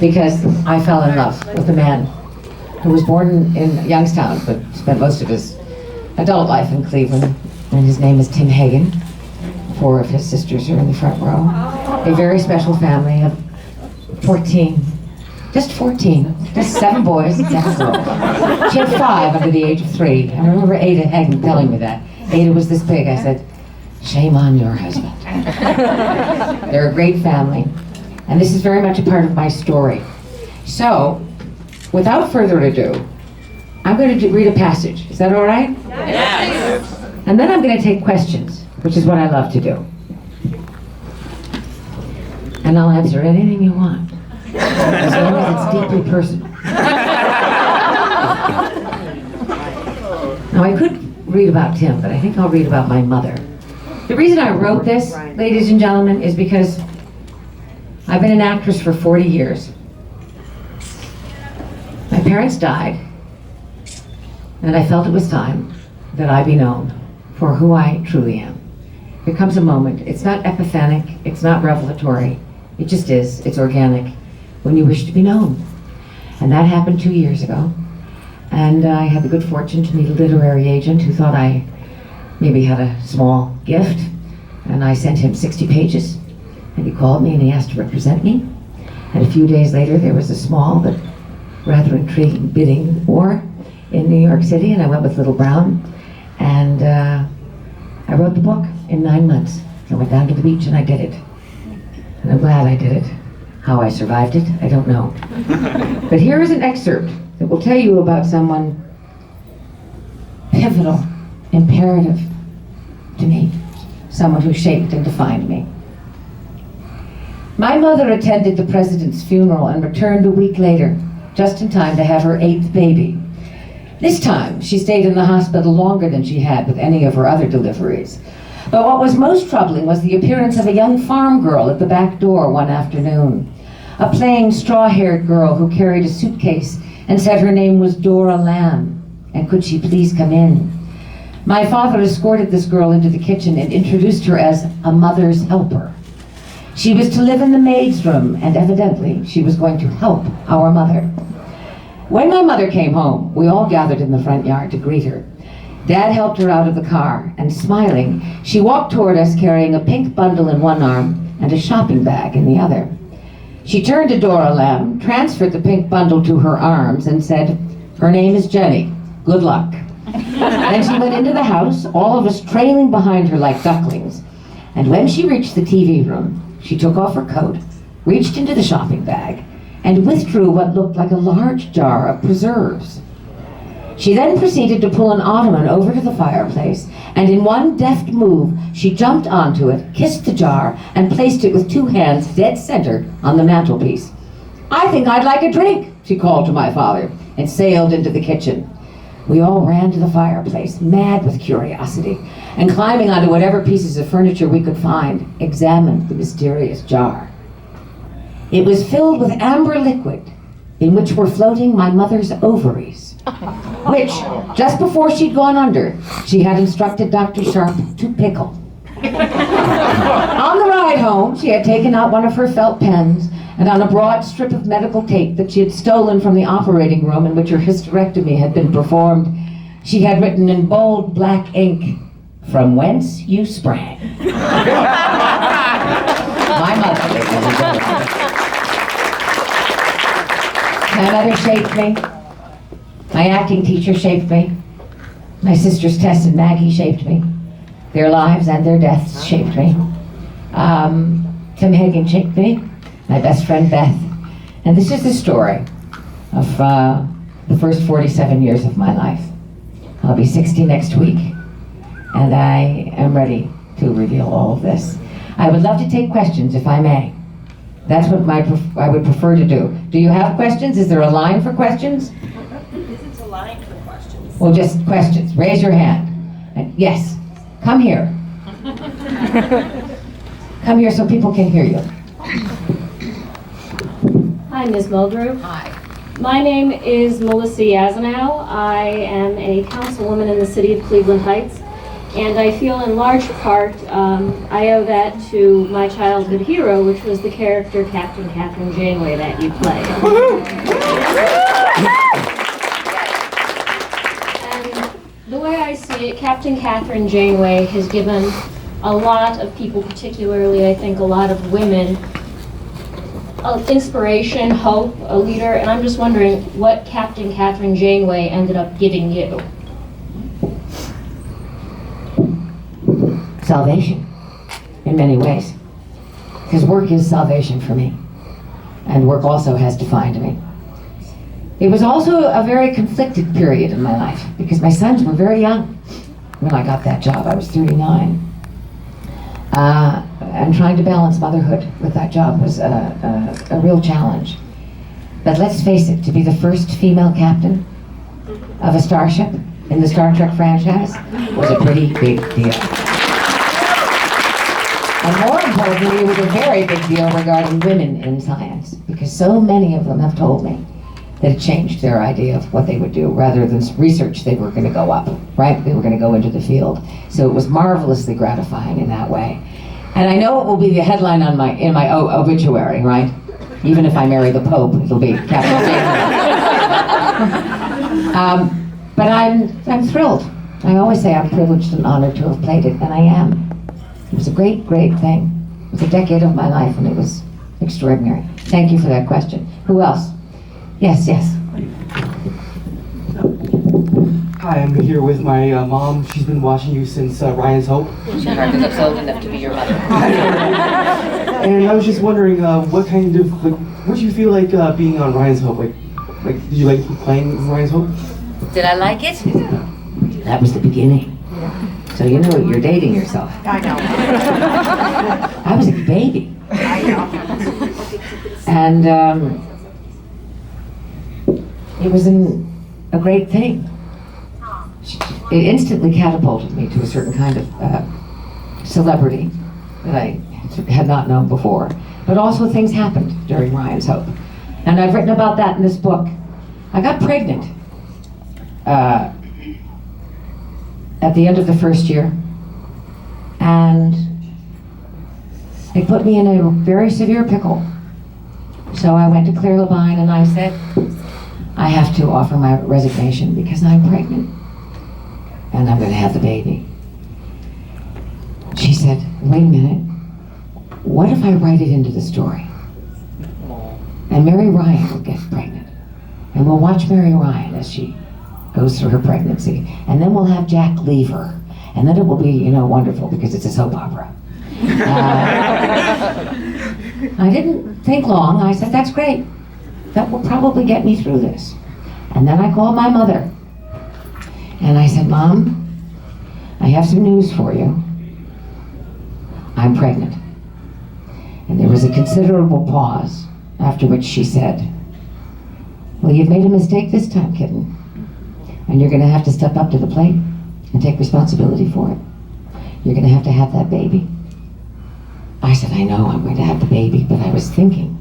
because I fell in love with a man who was born in Youngstown but spent most of his adult life in Cleveland, and his name is Tim Hagen. 4 of his sisters are in the front row. A very special family of 14. Just 14. Just 7 boys and 7 girls. She had 5 under the age of 3. I remember Ada Hagen telling me that. Ada was this big. I said, shame on your husband. They're a great family. And this is very much a part of my story. So, without further ado, I'm going to read a passage. Is that all right? Yes. And then I'm going to take questions, which is what I love to do. And I'll answer anything you want, as long as it's deeply personal. Now, I could read about Tim, but I think I'll read about my mother. The reason I wrote this, ladies and gentlemen, is because I've been an actress for 40 years. My parents died, and I felt it was time that I be known for who I truly am. There comes a moment, it's not epiphanic, it's not revelatory, it just is, it's organic, when you wish to be known. And that happened 2 years ago. And I had the good fortune to meet a literary agent who thought I maybe had a small gift. And I sent him 60 pages. And he called me and he asked to represent me. And a few days later, there was a small but rather intriguing bidding war in New York City, and I went with Little Brown. And I wrote the book in 9 months. I went down to the beach and I did it. And I'm glad I did it. How I survived it, I don't know. But here is an excerpt that will tell you about someone pivotal, imperative to me, someone who shaped and defined me. My mother attended the president's funeral and returned a week later, just in time to have her 8th baby. This time, she stayed in the hospital longer than she had with any of her other deliveries. But what was most troubling was the appearance of a young farm girl at the back door one afternoon. A plain, straw-haired girl who carried a suitcase and said her name was Dora Lamb, and could she please come in. My father escorted this girl into the kitchen and introduced her as a mother's helper. She was to live in the maid's room, and evidently she was going to help our mother. When my mother came home, we all gathered in the front yard to greet her. Dad helped her out of the car, and smiling, she walked toward us carrying a pink bundle in one arm and a shopping bag in the other. She turned to Dora Lamb, transferred the pink bundle to her arms, and said, "Her name is Jenny. Good luck." Then she went into the house, all of us trailing behind her like ducklings. And when she reached the TV room, she took off her coat, reached into the shopping bag, and withdrew what looked like a large jar of preserves. She then proceeded to pull an ottoman over to the fireplace, and in one deft move, she jumped onto it, kissed the jar, and placed it with 2 hands dead center on the mantelpiece. "I think I'd like a drink," she called to my father, and sailed into the kitchen. We all ran to the fireplace, mad with curiosity, and climbing onto whatever pieces of furniture we could find, examined the mysterious jar. It was filled with amber liquid, in which were floating my mother's ovaries, which, just before she'd gone under, she had instructed Dr. Sharp to pickle. On the ride home, she had taken out one of her felt pens, and on a broad strip of medical tape that she had stolen from the operating room in which her hysterectomy had been performed, she had written in bold black ink, "From whence you sprang." My mother, ladies and gentlemen. My mother shaped me. My acting teacher shaped me. My sisters Tess and Maggie shaped me. Their lives and their deaths shaped me. Tim Hagen shaped me. My best friend Beth. And this is the story of the first 47 years of my life. I'll be 60 next week, and I am ready to reveal all of this. I would love to take questions, if I may. That's what I would prefer to do. Do you have questions? Is there a line for questions? Isn't a line for questions. Well, just questions. Raise your hand. And yes, come here. Come here so people can hear you. Hi, Ms. Mulgrew. Hi. My name is Melissa Yazanow. I am a councilwoman in the city of Cleveland Heights, And I feel in large part I owe that to my childhood hero, which was the character Captain Catherine Janeway that you played. And the way I see it, Captain Catherine Janeway has given a lot of people, particularly I think a lot of women, inspiration, hope, a leader, and I'm just wondering what Captain Catherine Janeway ended up giving you. Salvation, in many ways. Because work is salvation for me. And work also has defined me. It was also a very conflicted period in my life, because my sons were very young when I got that job. I was 39. And trying to balance motherhood with that job was a real challenge. But let's face it, to be the first female captain of a starship in the Star Trek franchise was a pretty big deal. And more importantly, it was a very big deal regarding women in science, because so many of them have told me that it changed their idea of what they would do. Rather than research, they were going to go up, right? They were going to go into the field. So it was marvelously gratifying in that way. And I know it will be the headline on in my obituary, right? Even if I marry the Pope, it'll be Captain Janeway. But I'm thrilled. I always say I'm privileged and honored to have played it, and I am. It was a great, great thing. It was a decade of my life, and it was extraordinary. Thank you for that question. Who else? Yes, yes. Hi, I'm here with my mom. She's been watching you since Ryan's Hope. She's hard to look old enough to be your mother. And I was just wondering, what kind of, what do you feel like being on Ryan's Hope? Like, did you like playing Ryan's Hope? Did I like it? That was the beginning. So you know you're dating yourself. I know. I was a baby. I know. And it was a great thing. It instantly catapulted me to a certain kind of celebrity that I had not known before. But also things happened during Ryan's Hope. And I've written about that in this book. I got pregnant at the end of the first year. And they put me in a very severe pickle. So I went to Claire Labine and I said, I have to offer my resignation because I'm pregnant and I'm going to have the baby. She said, wait a minute, what if I write it into the story? And Mary Ryan will get pregnant. And we'll watch Mary Ryan as she goes through her pregnancy. And then we'll have Jack leave her. And then it will be, wonderful because it's a soap opera. I didn't think long. I said, that's great. That will probably get me through this. And then I called my mother. And I said, Mom, I have some news for you. I'm pregnant. And there was a considerable pause, after which she said, well, you've made a mistake this time, kitten. And you're going to have to step up to the plate and take responsibility for it. You're going to have that baby. I said, I know I'm going to have the baby, but I was thinking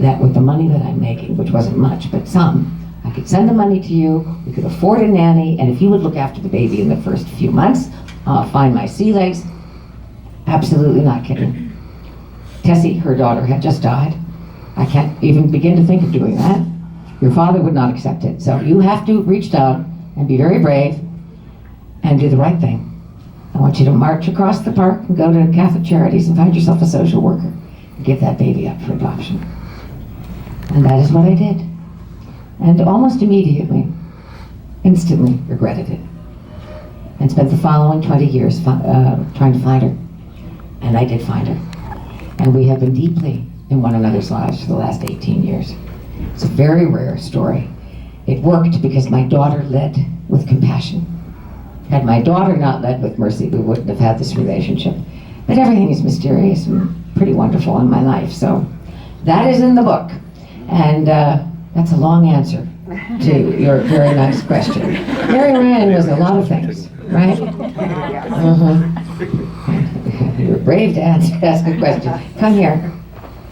that with the money that I'm making, which wasn't much, but some, I could send the money to you, we could afford a nanny, and if you would look after the baby in the first few months, I'll find my sea legs. Absolutely not kidding. Tessie, her daughter, had just died. I can't even begin to think of doing that. Your father would not accept it. So you have to reach down and be very brave and do the right thing. I want you to march across the park and go to Catholic Charities and find yourself a social worker and give that baby up for adoption. And that is what I did. And almost immediately, instantly regretted it. And spent the following 20 years trying to find her. And I did find her. And we have been deeply in one another's lives for the last 18 years. It's a very rare story. It worked because my daughter led with compassion. Had my daughter not led with mercy, we wouldn't have had this relationship. But everything is mysterious and pretty wonderful in my life. So that is in the book. And that's a long answer to your very nice question. Mary Ryan was a lot of things, right? You're brave to ask a question. Come here.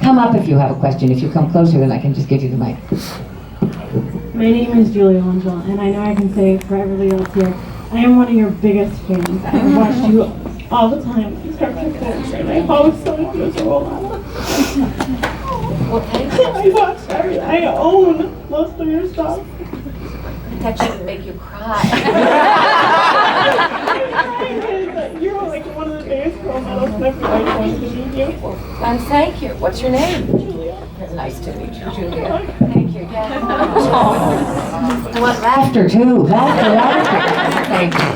Come up if you have a question. If you come closer, then I can just give you the mic. My name is Julia Angel, and I know I can say for everybody else here, I am one of your biggest fans. I watched you all the time. Start to finish, and I've always thought of you as a role model. Well, thank you. I watched everything. I own most of your stuff. That shouldn't make you cry. You're like one of the biggest role models, and I feel like I want to meet you. And thank you. What's your name? Julia. Nice to meet you, Julia. Thank you. Yeah. I want laughter too. Laughter.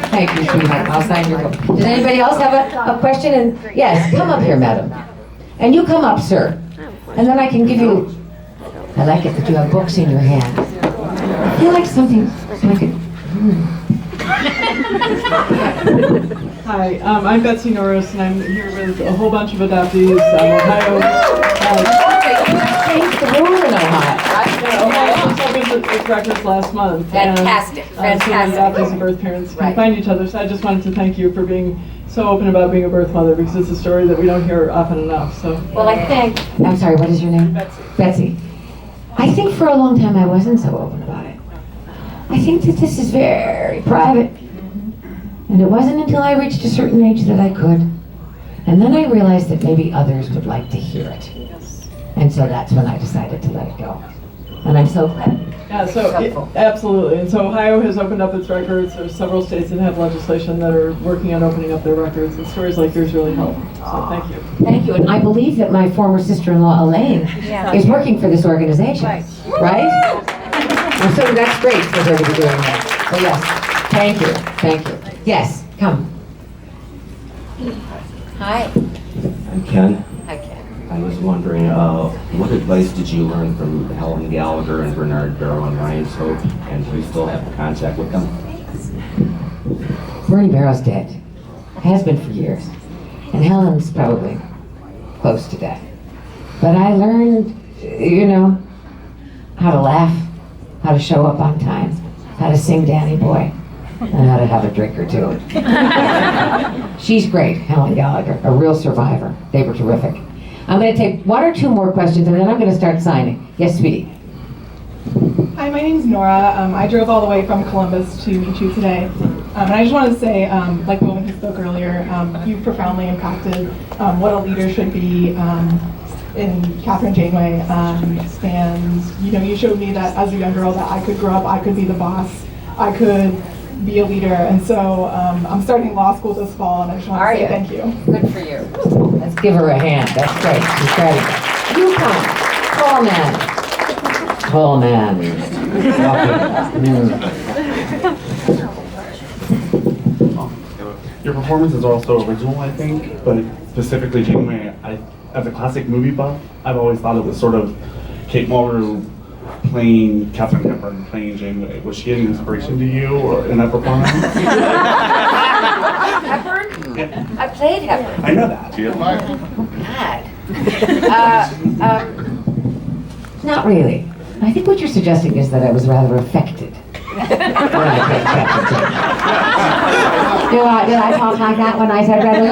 Thank you, sweetheart. I'll sign your book. Does anybody else have a question? And yes, come up here, madam. And you come up, sir. And then I can give you. I like it that you have books in your hand. I feel like something like it. Hi, I'm Betsy Norris, and I'm here with a whole bunch of adoptees. Ohio. Changed the rule in Ohio. Ohio just opened its records last month. Fantastic, So the adoptees and birth parents can find each other. So I just wanted to thank you for being so open about being a birth mother, because it's a story that we don't hear often enough. So. Well, I think. I'm sorry. What is your name? Betsy. Betsy. I think for a long time I wasn't so open about it. I think that this is very private. And it wasn't until I reached a certain age that I could. And then I realized that maybe others would like to hear it. And so that's when I decided to let it go. And I'm so glad. Yeah, so absolutely. And so Ohio has opened up its records. There's several states that have legislation that are working on opening up their records, and stories like yours really help. So thank you. Thank you. And I believe that my former sister-in-law, Elaine, is working for this organization. Right? And so that's great for her to be doing that. So yes, thank you. Thank you. Yes, come. Hi. I'm Ken. Hi, Ken. I was wondering, what advice did you learn from Helen Gallagher and Bernard Barrow and Ryan's Hope, and do you still have contact with them? Bernie Barrow's dead. Has been for years. And Helen's probably close to death. But I learned, how to laugh, how to show up on time, how to sing Danny Boy, and how to have a drink or two. She's great, Helen Gallagher, a real survivor. They were terrific. I'm going to take one or two more questions, and then I'm going to start signing. Yes, sweetie. Hi, my name's Nora. I drove all the way from Columbus to meet you today. And I just wanted to say, like the woman who spoke earlier, you profoundly impacted what a leader should be in Catherine Janeway. And you showed me that as a young girl that I could grow up, I could be the boss, I could be a leader. And so I'm starting law school this fall, and I just want to say thank you. Good for you. Let's give her a hand. That's great. Incredible. You come. Tall man. Tall man. Your performance is also original, I think, but specifically Janeway, as a classic movie buff, I've always thought it was sort of Kate Mulgrew playing Katharine Hepburn, playing Janeway. Was she an inspiration to you or in that performance? Hepburn? Yeah. I played Hepburn. I know that. You God. Not really. I think what you're suggesting is that I was rather affected when I played Captain Jane. Did I talk like that when I said rather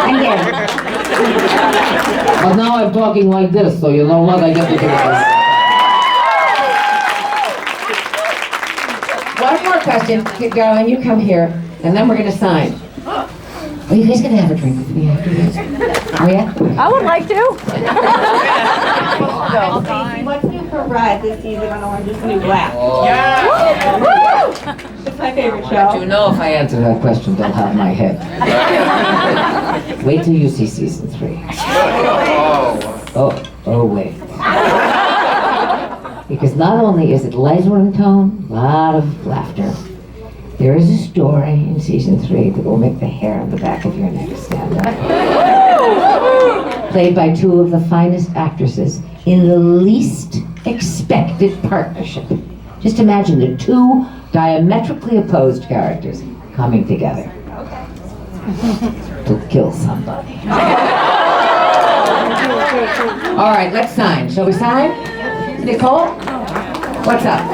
again? Well, now I'm talking like this, so you know what I get to do this. One more question, darling. You come here, and then we're going to sign. Are you guys going to have a drink with me after this? Are you? I would like to. What's new for Red this season on Orange is the New Black? It's my favorite show. You know if I answer that question, they'll have my head. Wait till you see season 3. Oh wait. Because not only is it lighter in tone, a lot of laughter, there is a story in season 3 that will make the hair on the back of your neck stand up. Played by 2 of the finest actresses in the least expected partnership. Just imagine the 2 diametrically opposed characters coming together to kill somebody. All right, let's sign. Shall we sign? Nicole, what's up?